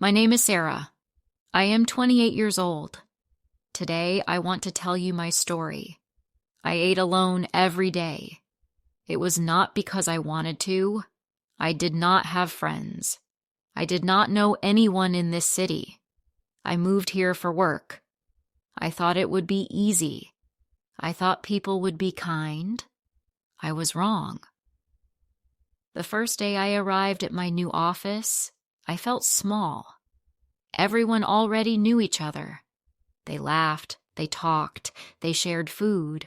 My name is Sarah. I am 28 years old. Today, I want to tell you my story. I ate alone every day. It was not because I wanted to. I did not have friends. I did not know anyone in this city. I moved here for work. I thought it would be easy. I thought people would be kind. I was wrong. The first day I arrived at my new office, I felt small. Everyone already knew each other. They laughed, they talked, they shared food.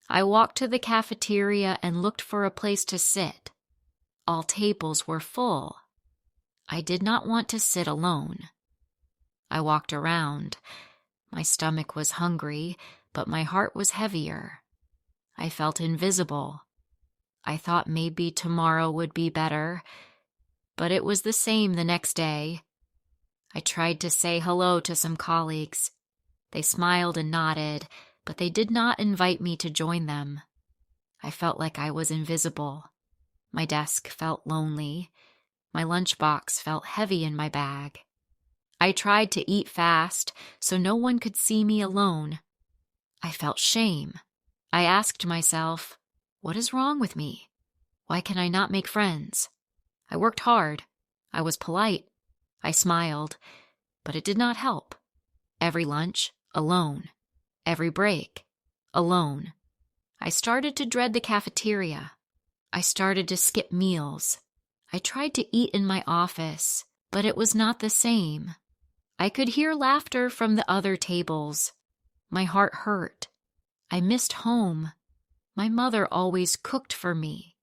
I walked to the cafeteria and looked for a place to sit. All tables were full. I did not want to sit alone. I walked around. My stomach was hungry, but my heart was heavier. I felt invisible. I thought maybe tomorrow would be better, but it was the same the next day. I tried to say hello to some colleagues. They smiled and nodded, but they did not invite me to join them. I felt like I was invisible. My desk felt lonely. My lunchbox felt heavy in my bag. I tried to eat fast so no one could see me alone. I felt shame. I asked myself, what is wrong with me? Why can I not make friends? I worked hard. I was polite. I smiled, but it did not help. Every lunch, alone. Every break, alone. I started to dread the cafeteria. I started to skip meals. I tried to eat in my office, but it was not the same. I could hear laughter from the other tables. My heart hurt. I missed home. My mother always cooked for me.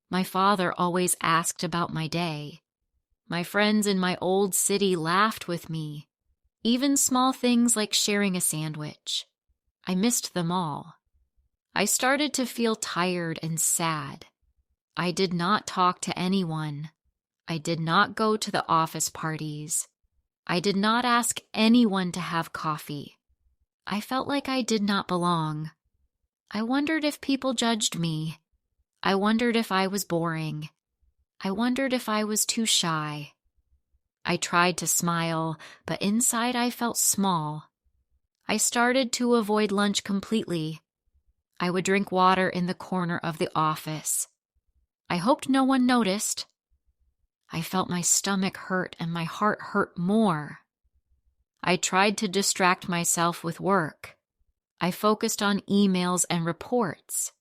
My father always asked about my day. My friends in my old city laughed with me. Even small things like sharing a sandwich. I missed them all. I started to feel tired and sad. I did not talk to anyone. I did not go to the office parties. I did not ask anyone to have coffee. I felt like I did not belong. I wondered if people judged me. I wondered if I was boring. I wondered if I was too shy. I tried to smile, but inside I felt small. I started to avoid lunch completely. I would drink water in the corner of the office. I hoped no one noticed. I felt my stomach hurt and my heart hurt more. I tried to distract myself with work. I focused on emails and reports.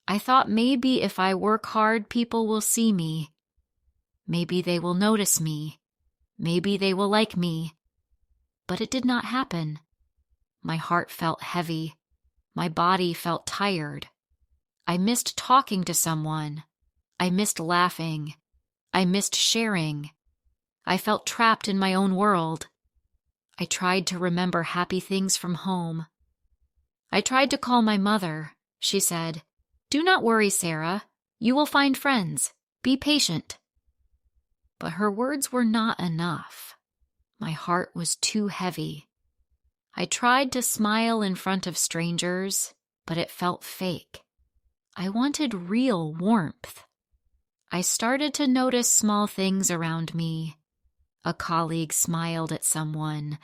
I thought maybe if I work hard, people will see me. Maybe they will notice me. Maybe they will like me. But it did not happen. My heart felt heavy. My body felt tired. I missed talking to someone. I missed laughing. I missed sharing. I felt trapped in my own world. I tried to remember happy things from home. I tried to call my mother. She said, "Do not worry, Sarah. You will find friends. Be patient." But her words were not enough. My heart was too heavy. I tried to smile in front of strangers, but it felt fake. I wanted real warmth. I started to notice small things around me. A colleague smiled at someone.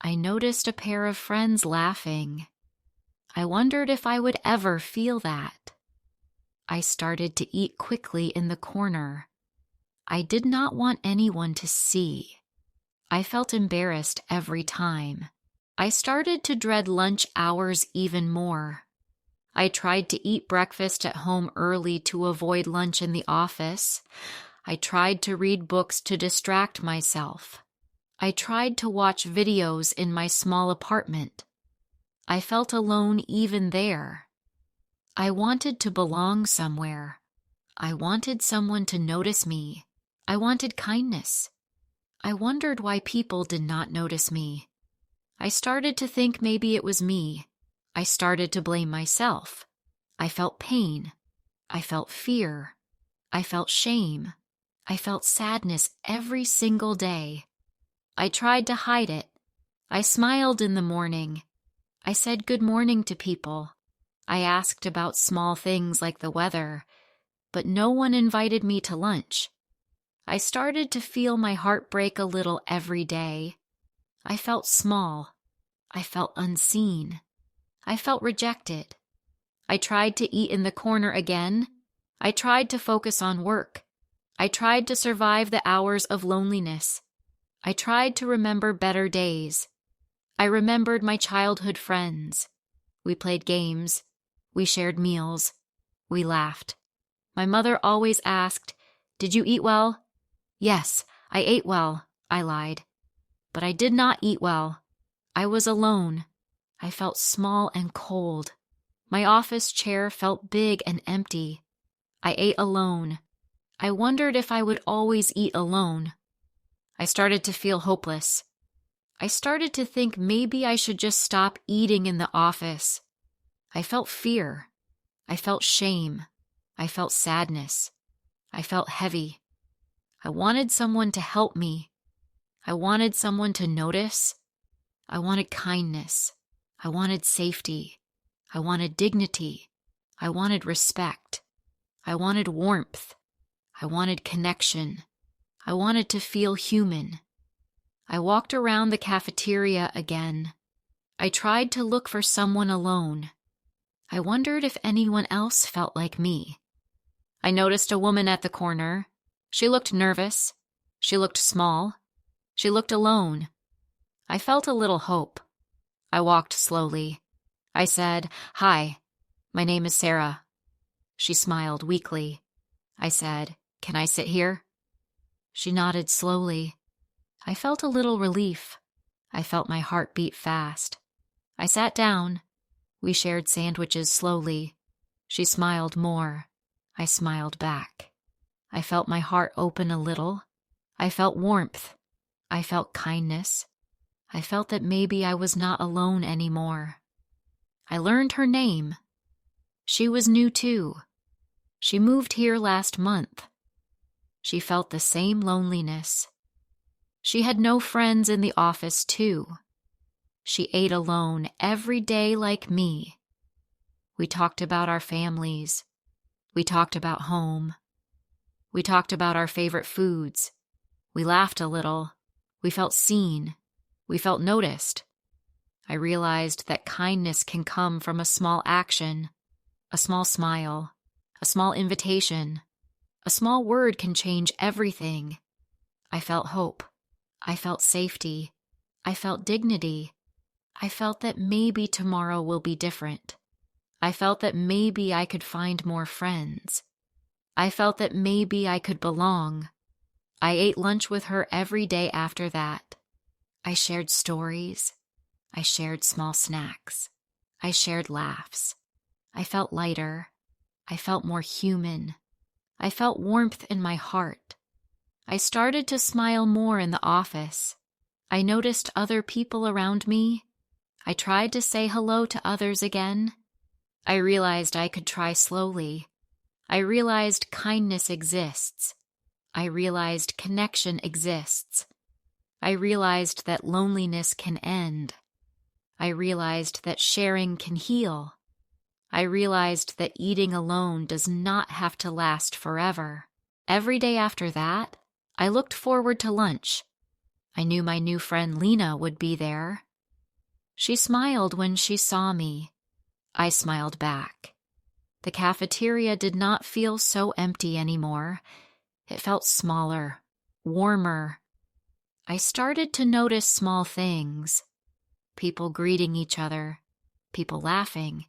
I noticed a pair of friends laughing. I wondered if I would ever feel that. I started to eat quickly in the corner. I did not want anyone to see. I felt embarrassed every time. I started to dread lunch hours even more. I tried to eat breakfast at home early to avoid lunch in the office. I tried to read books to distract myself. I tried to watch videos in my small apartment. I felt alone even there. I wanted to belong somewhere. I wanted someone to notice me. I wanted kindness. I wondered why people did not notice me. I started to think maybe it was me. I started to blame myself. I felt pain. I felt fear. I felt shame. I felt sadness every single day. I tried to hide it. I smiled in the morning. I said good morning to people. I asked about small things like the weather, but no one invited me to lunch. I started to feel my heart break a little every day. I felt small. I felt unseen. I felt rejected. I tried to eat in the corner again. I tried to focus on work. I tried to survive the hours of loneliness. I tried to remember better days. I remembered my childhood friends. We played games. We shared meals. We laughed. My mother always asked, "Did you eat well?" "Yes, I ate well," I lied. But I did not eat well. I was alone. I felt small and cold. My office chair felt big and empty. I ate alone. I wondered if I would always eat alone. I started to feel hopeless. I started to think maybe I should just stop eating in the office. I felt fear. I felt shame. I felt sadness. I felt heavy. I wanted someone to help me. I wanted someone to notice. I wanted kindness. I wanted safety. I wanted dignity. I wanted respect. I wanted warmth. I wanted connection. I wanted to feel human. I walked around the cafeteria again. I tried to look for someone alone. I wondered if anyone else felt like me. I noticed a woman at the corner. She looked nervous. She looked small. She looked alone. I felt a little hope. I walked slowly. I said, "Hi, my name is Sarah." She smiled weakly. I said, "Can I sit here?" She nodded slowly. I felt a little relief. I felt my heart beat fast. I sat down. We shared sandwiches slowly. She smiled more. I smiled back. I felt my heart open a little. I felt warmth. I felt kindness. I felt that maybe I was not alone anymore. I learned her name. She was new too. She moved here last month. She felt the same loneliness. She had no friends in the office too. She ate alone every day like me. We talked about our families. We talked about home. We talked about our favorite foods. We laughed a little. We felt seen. We felt noticed. I realized that kindness can come from a small action, a small smile, a small invitation. A small word can change everything. I felt hope. I felt safety. I felt dignity. I felt that maybe tomorrow will be different. I felt that maybe I could find more friends. I felt that maybe I could belong. I ate lunch with her every day after that. I shared stories. I shared small snacks. I shared laughs. I felt lighter. I felt more human. I felt warmth in my heart. I started to smile more in the office. I noticed other people around me. I tried to say hello to others again. I realized I could try slowly. I realized kindness exists. I realized connection exists. I realized that loneliness can end. I realized that sharing can heal. I realized that eating alone does not have to last forever. Every day after that, I looked forward to lunch. I knew my new friend Lena would be there. She smiled when she saw me. I smiled back. The cafeteria did not feel so empty anymore. It felt smaller, warmer. I started to notice small things. People greeting each other, people laughing,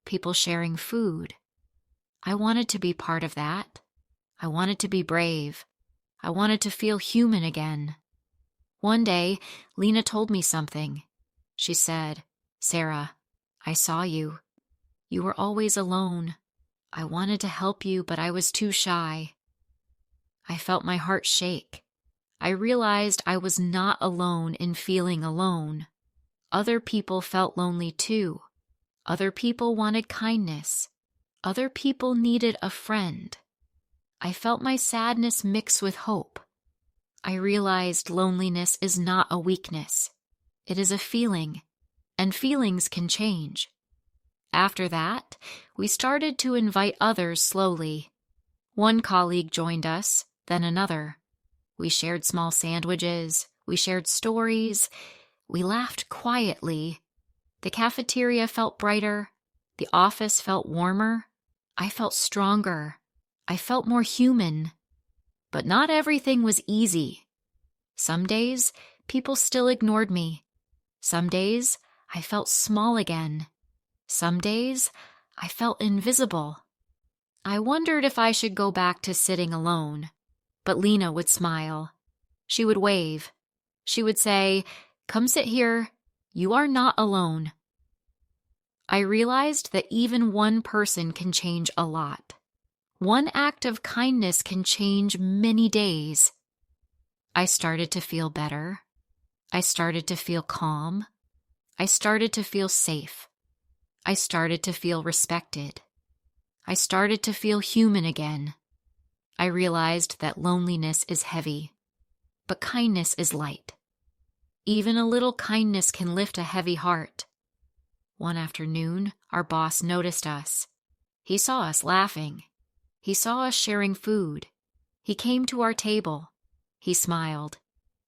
people sharing food. I wanted to be part of that. I wanted to be brave. I wanted to feel human again. One day, Lena told me something. She said, "Sarah, I saw you. You were always alone. I wanted to help you, but I was too shy." I felt my heart shake. I realized I was not alone in feeling alone. Other people felt lonely too. Other people wanted kindness. Other people needed a friend. I felt my sadness mix with hope. I realized loneliness is not a weakness. It is a feeling, and feelings can change. After that, we started to invite others slowly. One colleague joined us, then another. We shared small sandwiches. We shared stories. We laughed quietly. The cafeteria felt brighter. The office felt warmer. I felt stronger. I felt more human. But not everything was easy. Some days, people still ignored me. Some days, I felt small again. Some days, I felt invisible. I wondered if I should go back to sitting alone. But Lena would smile. She would wave. She would say, "Come sit here. You are not alone." I realized that even one person can change a lot. One act of kindness can change many days. I started to feel better. I started to feel calm. I started to feel safe. I started to feel respected. I started to feel human again. I realized that loneliness is heavy, but kindness is light. Even a little kindness can lift a heavy heart. One afternoon, our boss noticed us. He saw us laughing. He saw us sharing food. He came to our table. He smiled.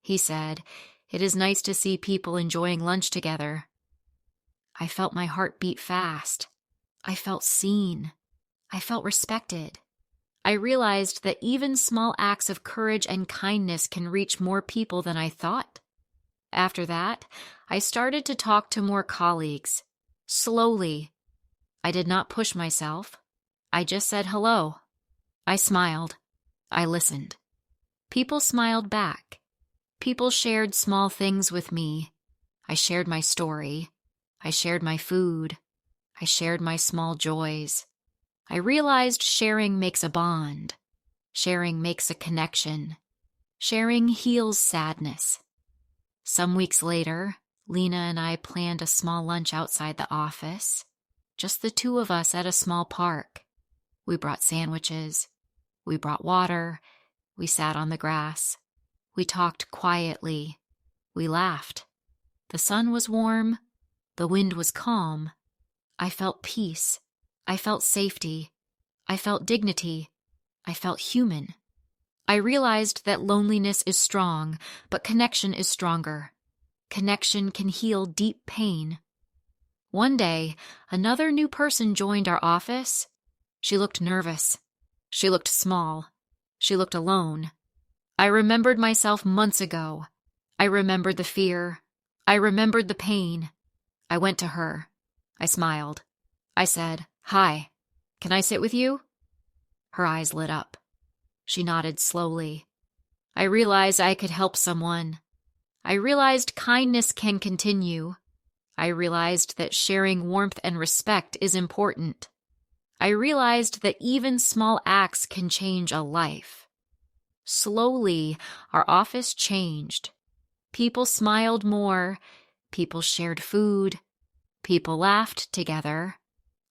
He said, "It is nice to see people enjoying lunch together." I felt my heart beat fast. I felt seen. I felt respected. I realized that even small acts of courage and kindness can reach more people than I thought. After that, I started to talk to more colleagues. Slowly. I did not push myself. I just said hello. I smiled. I listened. People smiled back. People shared small things with me. I shared my story. I shared my food. I shared my small joys. I realized sharing makes a bond. Sharing makes a connection. Sharing heals sadness. Some weeks later, Lena and I planned a small lunch outside the office. Just the two of us at a small park. We brought sandwiches. We brought water. We sat on the grass. We talked quietly. We laughed. The sun was warm. The wind was calm. I felt peace. I felt safety. I felt dignity. I felt human. I realized that loneliness is strong, but connection is stronger. Connection can heal deep pain. One day, another new person joined our office. She looked nervous. She looked small. She looked alone. I remembered myself months ago. I remembered the fear. I remembered the pain. I went to her. I smiled. I said, "Hi, can I sit with you?" Her eyes lit up. She nodded slowly. I realized I could help someone. I realized kindness can continue. I realized that sharing warmth and respect is important. I realized that even small acts can change a life. Slowly, our office changed. People smiled more. People shared food. People laughed together.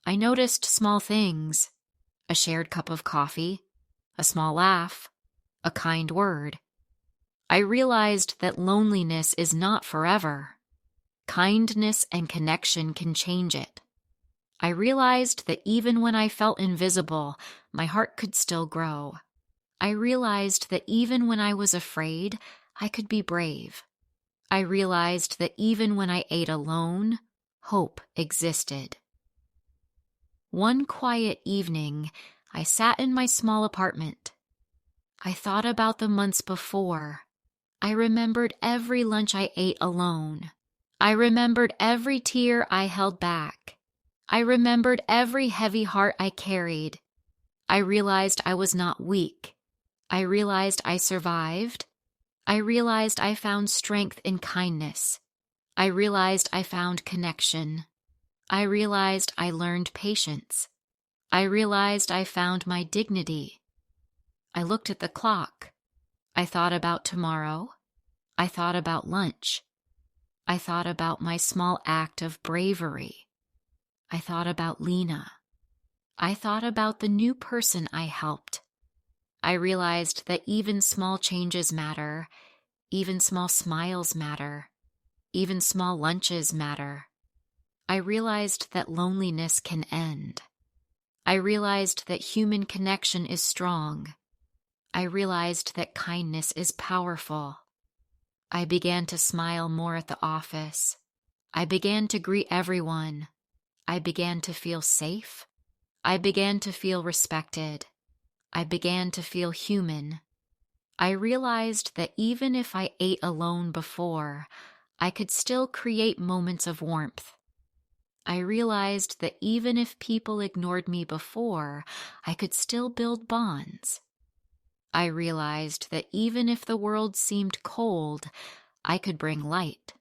I noticed small things. A shared cup of coffee. A small laugh. A kind word. I realized that loneliness is not forever. Kindness and connection can change it. I realized that even when I felt invisible, my heart could still grow. I realized that even when I was afraid, I could be brave. I realized that even when I ate alone, hope existed. One quiet evening, I sat in my small apartment. I thought about the months before. I remembered every lunch I ate alone. I remembered every tear I held back. I remembered every heavy heart I carried. I realized I was not weak. I realized I survived. I realized I found strength in kindness. I realized I found connection. I realized I learned patience. I realized I found my dignity. I looked at the clock. I thought about tomorrow. I thought about lunch. I thought about my small act of bravery. I thought about Lena. I thought about the new person I helped. I realized that even small changes matter. Even small smiles matter. Even small lunches matter. I realized that loneliness can end. I realized that human connection is strong. I realized that kindness is powerful. I began to smile more at the office. I began to greet everyone. I began to feel safe. I began to feel respected. I began to feel human. I realized that even if I ate alone before, I could still create moments of warmth. I realized that even if people ignored me before, I could still build bonds. I realized that even if the world seemed cold, I could bring light.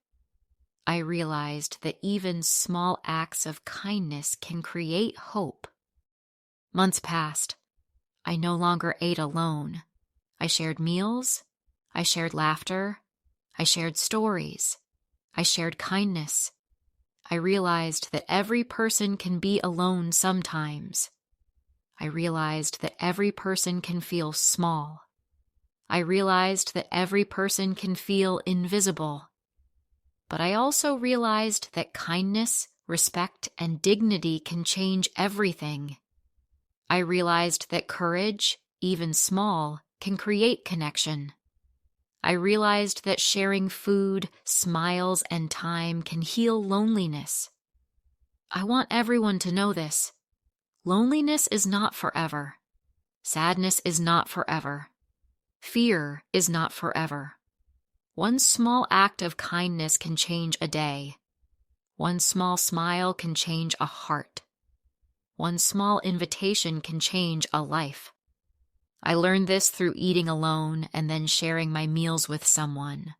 I realized that even small acts of kindness can create hope. Months passed. I no longer ate alone. I shared meals. I shared laughter. I shared stories. I shared kindness. I realized that every person can be alone sometimes. I realized that every person can feel small. I realized that every person can feel invisible. But I also realized that kindness, respect, and dignity can change everything. I realized that courage, even small, can create connection. I realized that sharing food, smiles, and time can heal loneliness. I want everyone to know this. Loneliness is not forever. Sadness is not forever. Fear is not forever. One small act of kindness can change a day. One small smile can change a heart. One small invitation can change a life. I learned this through eating alone and then sharing my meals with someone.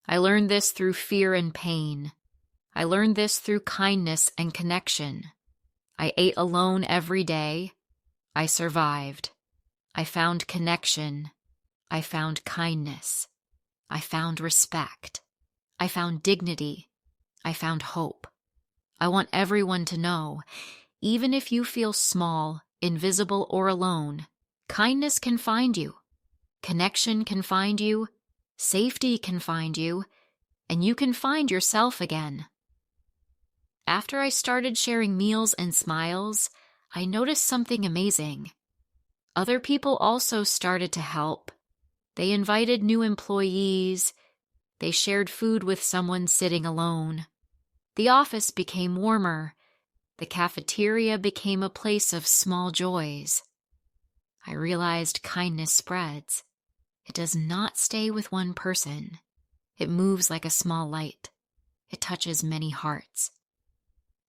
I learned this through fear and pain. I learned this through kindness and connection. I ate alone every day. I survived. I found connection. I found kindness. I found respect. I found dignity. I found hope. I want everyone to know, even if you feel small, invisible, or alone, kindness can find you. Connection can find you. Safety can find you. And you can find yourself again. After I started sharing meals and smiles, I noticed something amazing. Other people also started to help. They invited new employees. They shared food with someone sitting alone. The office became warmer. The cafeteria became a place of small joys. I realized kindness spreads. It does not stay with one person. It moves like a small light. It touches many hearts.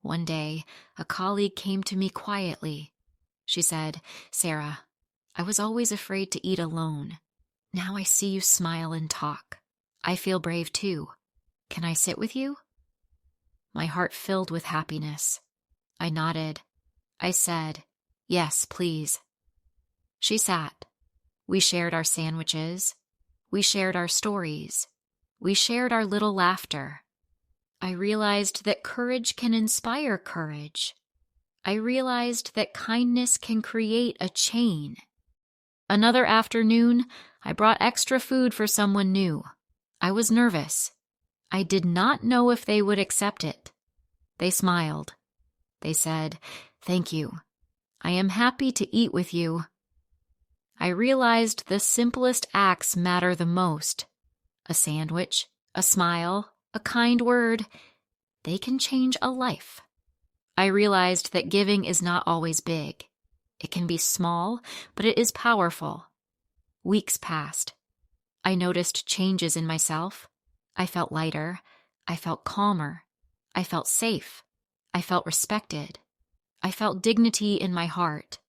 One day, a colleague came to me quietly. She said, "Sarah, I was always afraid to eat alone. Now I see you smile and talk. I feel brave too. Can I sit with you?" My heart filled with happiness. I nodded. I said, "Yes, please." She sat. We shared our sandwiches. We shared our stories. We shared our little laughter. I realized that courage can inspire courage. I realized that kindness can create a chain. Another afternoon, I brought extra food for someone new. I was nervous. I did not know if they would accept it. They smiled. They said, "Thank you. I am happy to eat with you." I realized the simplest acts matter the most. A sandwich, a smile, a kind word, they can change a life. I realized that giving is not always big. It can be small, but it is powerful. Weeks passed. I noticed changes in myself. I felt lighter. I felt calmer. I felt safe. I felt respected. I felt dignity in my heart.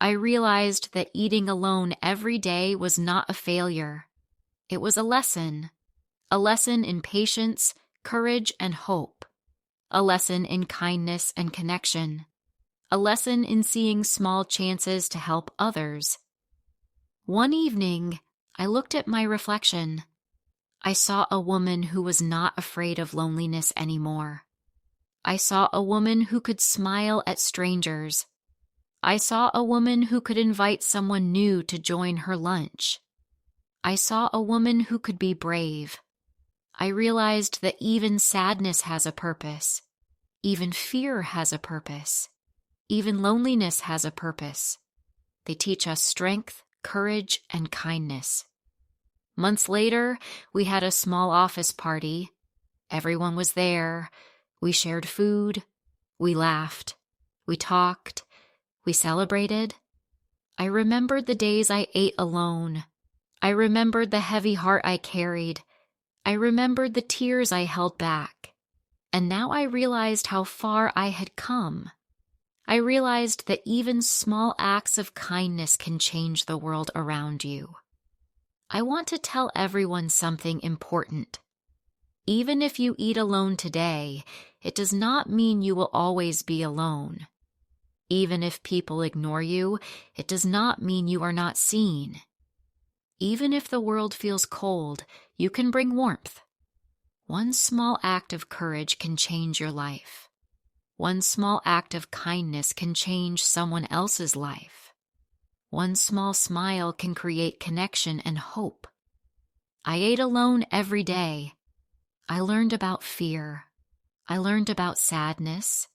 I realized that eating alone every day was not a failure. It was a lesson in patience, courage, and hope, a lesson in kindness and connection, a lesson in seeing small chances to help others. One evening, I looked at my reflection. I saw a woman who was not afraid of loneliness anymore. I saw a woman who could smile at strangers. I saw a woman who could invite someone new to join her lunch. I saw a woman who could be brave. I realized that even sadness has a purpose. Even fear has a purpose. Even loneliness has a purpose. They teach us strength, courage, and kindness. Months later, we had a small office party. Everyone was there. We shared food. We laughed. We talked. We celebrated. I remembered the days I ate alone. I remembered the heavy heart I carried. I remembered the tears I held back. And now I realized how far I had come. I realized that even small acts of kindness can change the world around you. I want to tell everyone something important. Even if you eat alone today, it does not mean you will always be alone. Even if people ignore you, it does not mean you are not seen. Even if the world feels cold, you can bring warmth. One small act of courage can change your life. One small act of kindness can change someone else's life. One small smile can create connection and hope. I ate alone every day. I learned about fear. I learned about sadness.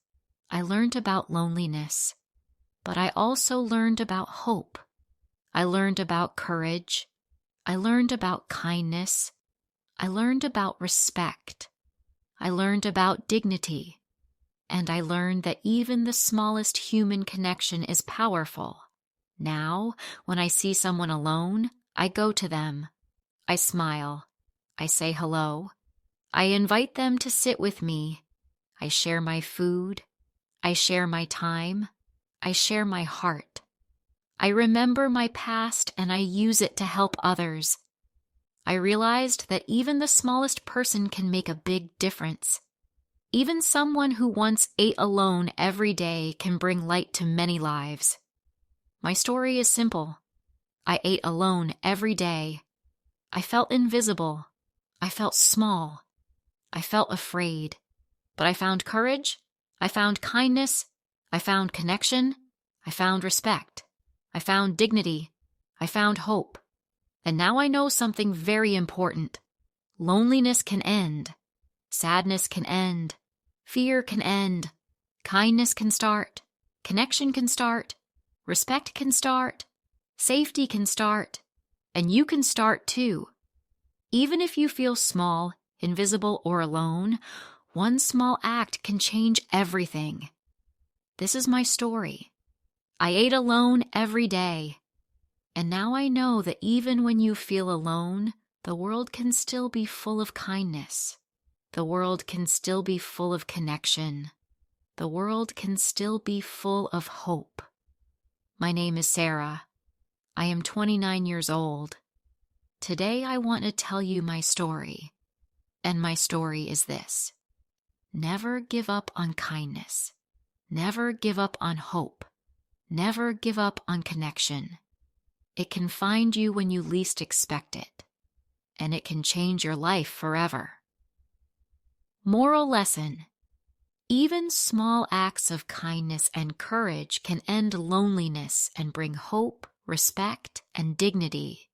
I learned about loneliness. But I also learned about hope. I learned about courage. I learned about kindness. I learned about respect. I learned about dignity. And I learned that even the smallest human connection is powerful. Now, when I see someone alone, I go to them. I smile. I say hello. I invite them to sit with me. I share my food. I share my time. I share my heart. I remember my past and I use it to help others. I realized that even the smallest person can make a big difference. Even someone who once ate alone every day can bring light to many lives. My story is simple. I ate alone every day. I felt invisible. I felt small. I felt afraid. But I found courage. I found kindness. I found connection. I found respect. I found dignity. I found hope. And now I know something very important. Loneliness can end. Sadness can end. Fear can end. Kindness can start. Connection can start. Respect can start. Safety can start. And you can start too. Even if you feel small, invisible, or alone, one small act can change everything. This is my story. I ate alone every day. And now I know that even when you feel alone, the world can still be full of kindness. The world can still be full of connection. The world can still be full of hope. My name is Sarah. I am 29 years old. Today I want to tell you my story. And my story is this. Never give up on kindness. Never give up on hope. Never give up on connection. It can find you when you least expect it. And it can change your life forever. Moral lesson. Even small acts of kindness and courage can end loneliness and bring hope, respect, and dignity